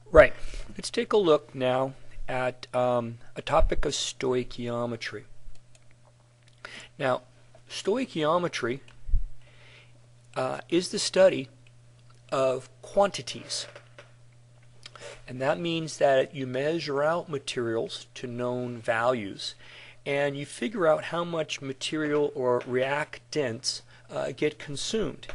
Right. Let's take a look now at a topic of stoichiometry. Now, stoichiometry is the study of quantities. And that means that you measure out materials to known values and you figure out how much material or reactants get consumed.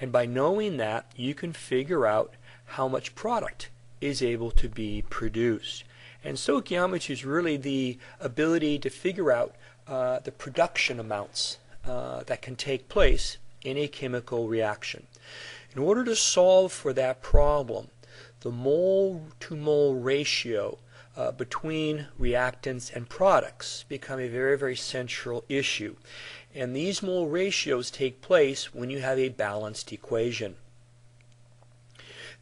And by knowing that, you can figure out how much product is able to be produced. And stoichiometry is really the ability to figure out the production amounts that can take place in a chemical reaction. In order to solve for that problem, the mole-to-mole ratio between reactants and products become a very, very central issue. And these mole ratios take place when you have a balanced equation.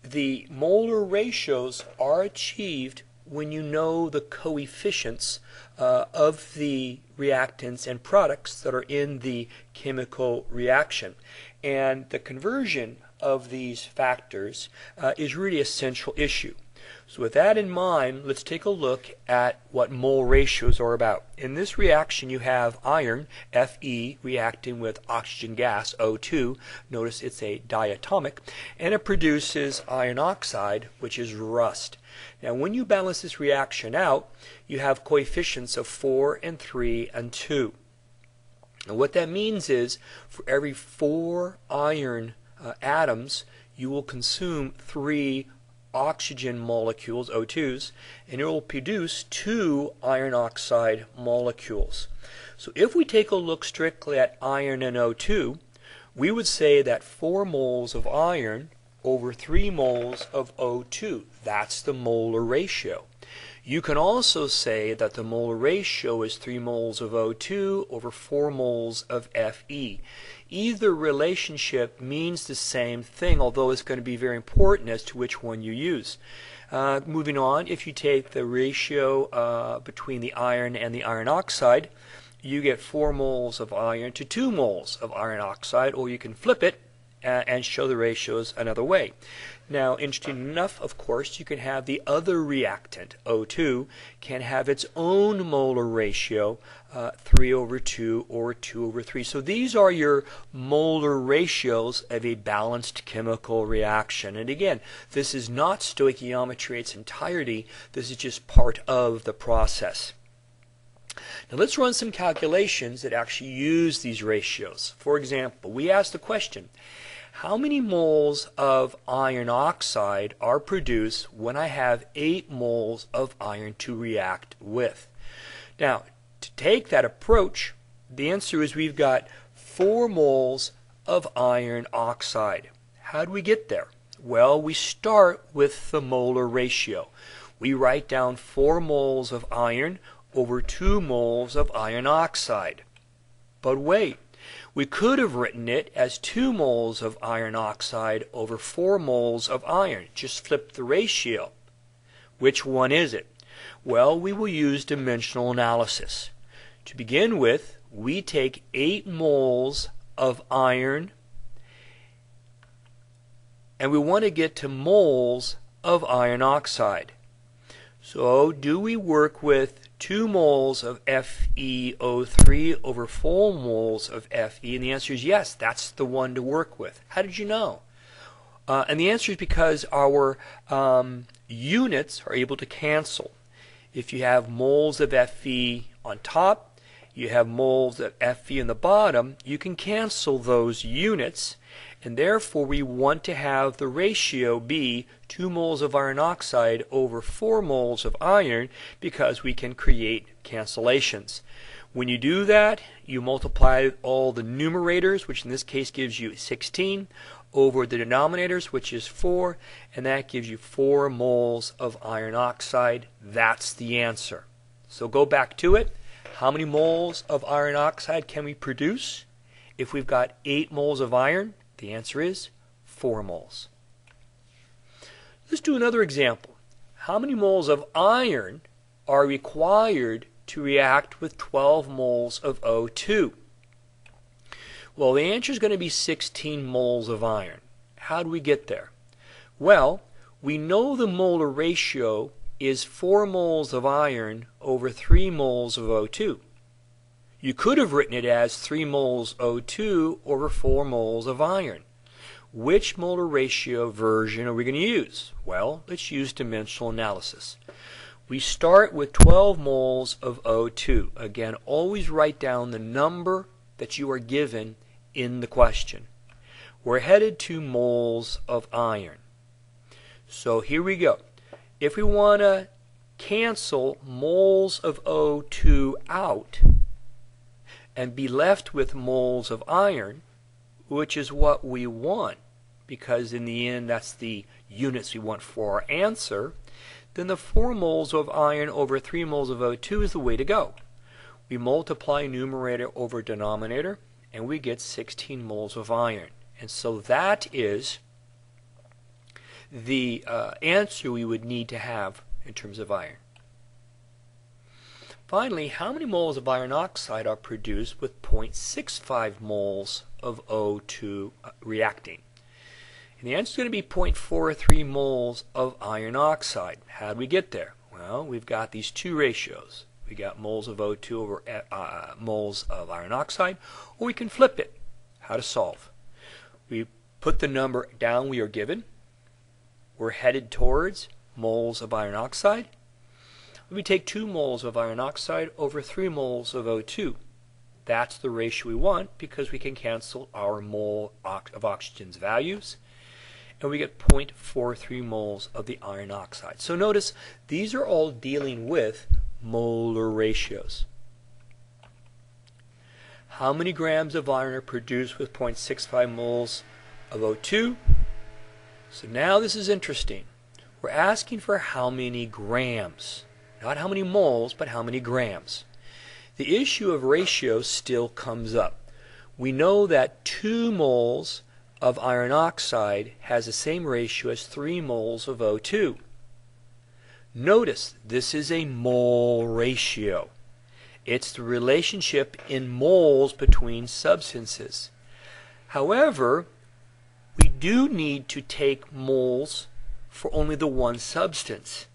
The molar ratios are achieved when you know the coefficients of the reactants and products that are in the chemical reaction. And the conversion of these factors is really a central issue. So with that in mind, let's take a look at what mole ratios are about. In this reaction you have iron, Fe, reacting with oxygen gas, O2. Notice it's a diatomic, and it produces iron oxide, which is rust. Now when you balance this reaction out, you have coefficients of 4 and 3 and 2. And what that means is for every 4 iron atoms, you will consume 3 oxygen molecules, O2s, and it will produce 2 iron oxide molecules. So if we take a look strictly at iron and O2, we would say that 4 moles of iron over 3 moles of O2. That's the molar ratio. You can also say that the molar ratio is 3 moles of O2 over 4 moles of Fe. Either relationship means the same thing, although it's going to be very important as to which one you use. Moving on, if you take the ratio between the iron and the iron oxide, you get 4 moles of iron to 2 moles of iron oxide, or you can flip it and show the ratios another way. Now, interesting enough, of course, you can have the other reactant, O2, can have its own molar ratio, 3 over 2 or 2 over 3. So these are your molar ratios of a balanced chemical reaction. And again, this is not stoichiometry in its entirety. This is just part of the process. Now let's run some calculations that actually use these ratios. For example, we ask the question, how many moles of iron oxide are produced when I have 8 moles of iron to react with? Now, to take that approach, the answer is we've got 4 moles of iron oxide. How do we get there? Well, we start with the molar ratio. We write down 4 moles of iron over 2 moles of iron oxide. But wait, we could have written it as 2 moles of iron oxide over 4 moles of iron. Just flip the ratio. Which one is it? Well, we will use dimensional analysis. To begin with, we take 8 moles of iron, and we want to get to moles of iron oxide. So do we work with 2 moles of FeO3 over 4 moles of Fe? And the answer is yes, that's the one to work with. How did you know? And the answer is because our units are able to cancel. If you have moles of Fe on top, you have moles of Fe in the bottom, you can cancel those units, and therefore we want to have the ratio be 2 moles of iron oxide over 4 moles of iron because we can create cancellations. When you do that, you multiply all the numerators, which in this case gives you 16, over the denominators, which is 4, and that gives you 4 moles of iron oxide. That's the answer. So go back to it. How many moles of iron oxide can we produce? If we've got 8 moles of iron, the answer is 4 moles. Let's do another example. How many moles of iron are required to react with 12 moles of O2? Well, the answer is going to be 16 moles of iron. How do we get there? Well, we know the molar ratio is 4 moles of iron over 3 moles of O2. You could have written it as 3 moles O2 over 4 moles of iron. Which molar ratio version are we going to use? Well, let's use dimensional analysis. We start with 12 moles of O2. Again, always write down the number that you are given in the question. We're headed to moles of iron. So here we go. If we want to cancel moles of O2 out and be left with moles of iron, which is what we want, because in the end that's the units we want for our answer, then the 4 moles of iron over 3 moles of O2 is the way to go. We multiply numerator over denominator and we get 16 moles of iron. And so that is the answer we would need to have in terms of iron. Finally, how many moles of iron oxide are produced with 0.65 moles of O2 reacting? And the answer is going to be 0.43 moles of iron oxide. How do we get there? Well, we've got these two ratios. We got moles of O2 over moles of iron oxide, or we can flip it. How to solve? We put the number down we are given. We're headed towards moles of iron oxide. We take 2 moles of iron oxide over 3 moles of O2. That's the ratio we want because we can cancel our mole of oxygen's values. And we get 0.43 moles of the iron oxide. So notice these are all dealing with molar ratios. How many grams of iron are produced with 0.65 moles of O2? So now this is interesting. We're asking for how many grams. Not how many moles, but how many grams. The issue of ratio still comes up. We know that 2 moles of iron oxide has the same ratio as 3 moles of O2. Notice this is a mole ratio. It's the relationship in moles between substances. However, we do need to take moles for only the one substance.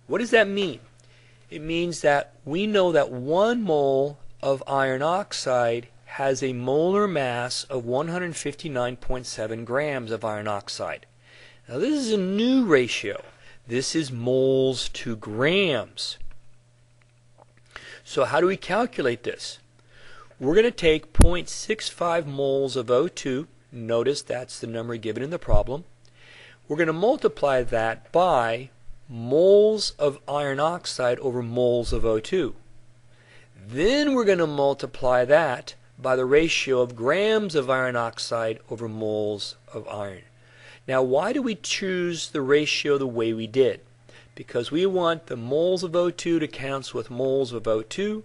What does that mean? It means that we know that 1 mole of iron oxide has a molar mass of 159.7 grams of iron oxide. Now this is a new ratio. This is moles to grams. So how do we calculate this? We're going to take 0.65 moles of O2. Notice that's the number given in the problem. We're going to multiply that by moles of iron oxide over moles of O2. Then we're going to multiply that by the ratio of grams of iron oxide over moles of iron. Now why do we choose the ratio the way we did? Because we want the moles of O2 to cancel with moles of O2.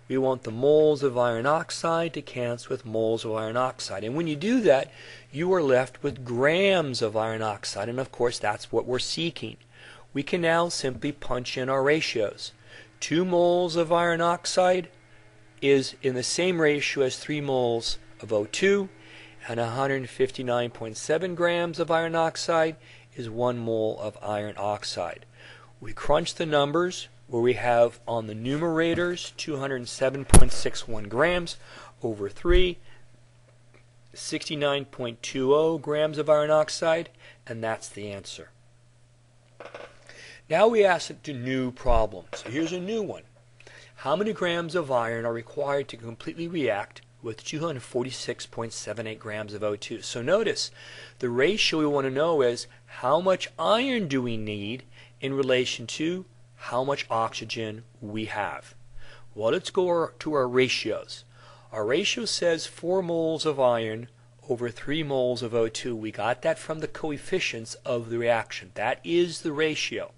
We want the moles of iron oxide to cancel with moles of iron oxide. And when you do that, you are left with grams of iron oxide. And of course that's what we're seeking. We can now simply punch in our ratios. 2 moles of iron oxide is in the same ratio as 3 moles of O2, and 159.7 grams of iron oxide is 1 mole of iron oxide. We crunch the numbers where we have on the numerators 207.61 grams over 3, 69.20 grams of iron oxide, and that's the answer. Now we ask a new problem. So here's a new one. How many grams of iron are required to completely react with 246.78 grams of O2? So notice the ratio we want to know is how much iron do we need in relation to how much oxygen we have. Well, let's go to our ratios. Our ratio says 4 moles of iron over 3 moles of O2. We got that from the coefficients of the reaction. That is the ratio.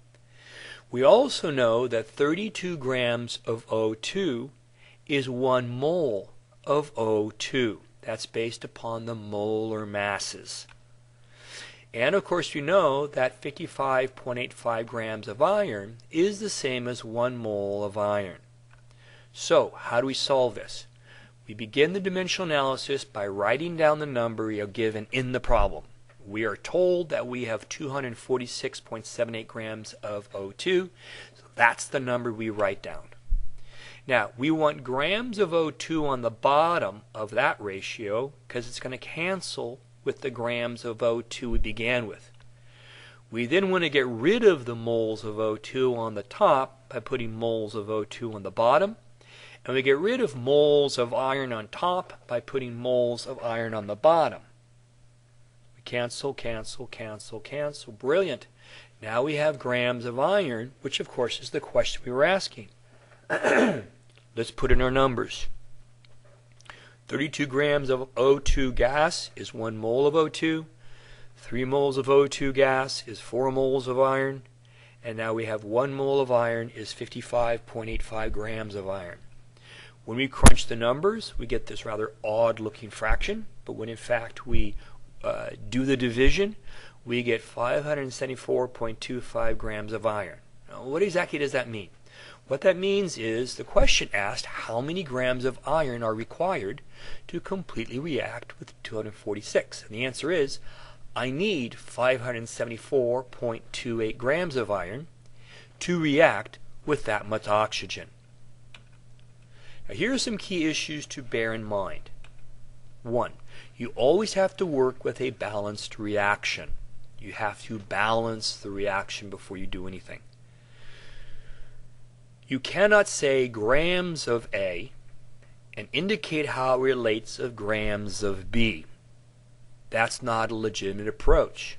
We also know that 32 grams of O2 is 1 mole of O2. That's based upon the molar masses. And of course you know that 55.85 grams of iron is the same as 1 mole of iron. So how do we solve this? We begin the dimensional analysis by writing down the number we are given in the problem. We are told that we have 246.78 grams of O2, so that's the number we write down. Now, we want grams of O2 on the bottom of that ratio because it's going to cancel with the grams of O2 we began with. We then want to get rid of the moles of O2 on the top by putting moles of O2 on the bottom. And we get rid of moles of iron on top by putting moles of iron on the bottom. We cancel, cancel, cancel, cancel. Brilliant. Now we have grams of iron, which of course is the question we were asking. Let's put in our numbers. 32 grams of O2 gas is 1 mole of O2. 3 moles of O2 gas is 4 moles of iron. And now we have 1 mole of iron is 55.85 grams of iron. When we crunch the numbers, we get this rather odd-looking fraction. But when in fact we do the division, we get 574.25 grams of iron. Now, what exactly does that mean? What that means is the question asked how many grams of iron are required to completely react with 246. And the answer is, I need 574.28 grams of iron to react with that much oxygen. Now here are some key issues to bear in mind. 1. You always have to work with a balanced reaction. You have to balance the reaction before you do anything. You cannot say grams of A and indicate how it relates of grams of B. That's not a legitimate approach.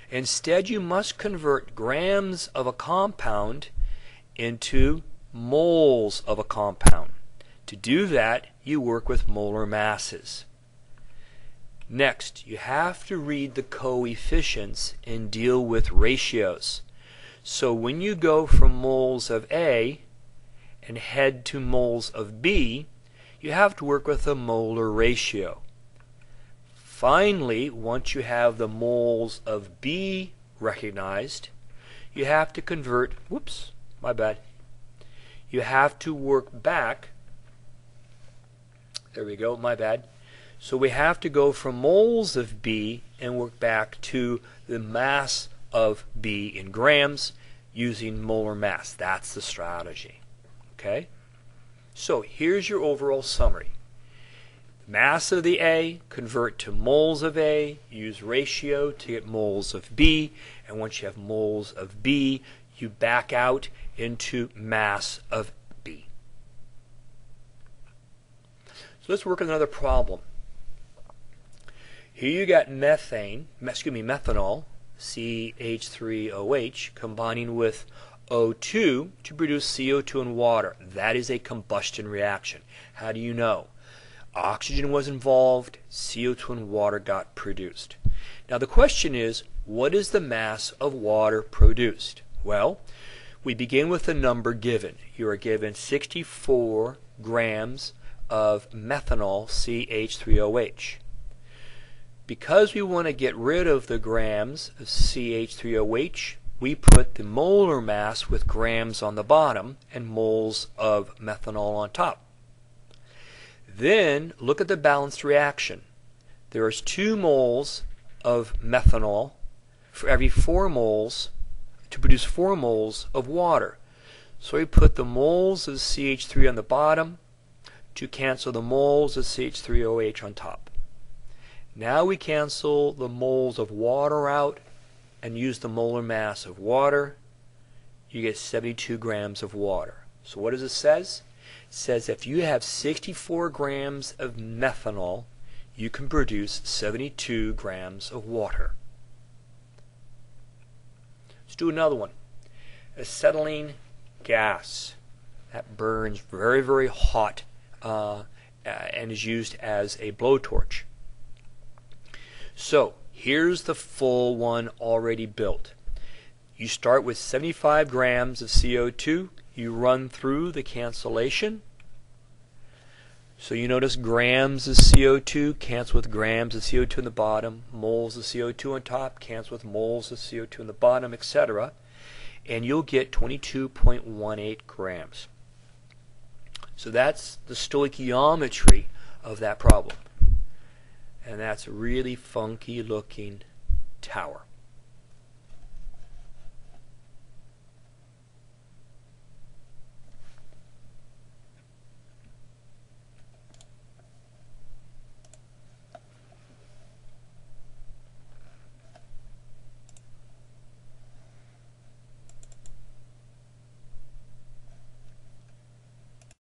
Instead, you must convert grams of a compound into moles of a compound. To do that, you work with molar masses. Next, you have to read the coefficients and deal with ratios. So when you go from moles of A and head to moles of B, you have to work with a molar ratio. Finally, once you have the moles of B recognized, you have to convert, you have to work back, so we have to go from moles of B and work back to the mass of B in grams using molar mass. That's the strategy. Okay? So here's your overall summary. Mass of the A, convert to moles of A, use ratio to get moles of B, and once you have moles of B, you back out into mass of B. So let's work on another problem. Here you got methanol, CH3OH, combining with O2 to produce CO2 and water. That is a combustion reaction. How do you know? Oxygen was involved, CO2 and water got produced. Now the question is, what is the mass of water produced? Well, we begin with the number given. You are given 64 grams of methanol, CH3OH. Because we want to get rid of the grams of CH3OH, we put the molar mass with grams on the bottom and moles of methanol on top. Then look at the balanced reaction. There is 2 moles of methanol for every 4 moles to produce 4 moles of water. So we put the moles of CH3 on the bottom to cancel the moles of CH3OH on top. Now we cancel the moles of water out and use the molar mass of water. You get 72 grams of water. So what does it says? It says if you have 64 grams of methanol, you can produce 72 grams of water. Let's do another one. Acetylene gas. That burns very, very hot and is used as a blowtorch. So here's the full one already built. You start with 75 grams of CO2. You run through the cancellation. So you notice grams of CO2 cancel with grams of CO2 in the bottom, moles of CO2 on top cancel with moles of CO2 in the bottom, etc. And you'll get 22.18 grams. So that's the stoichiometry of that problem. And that's really funky looking tower.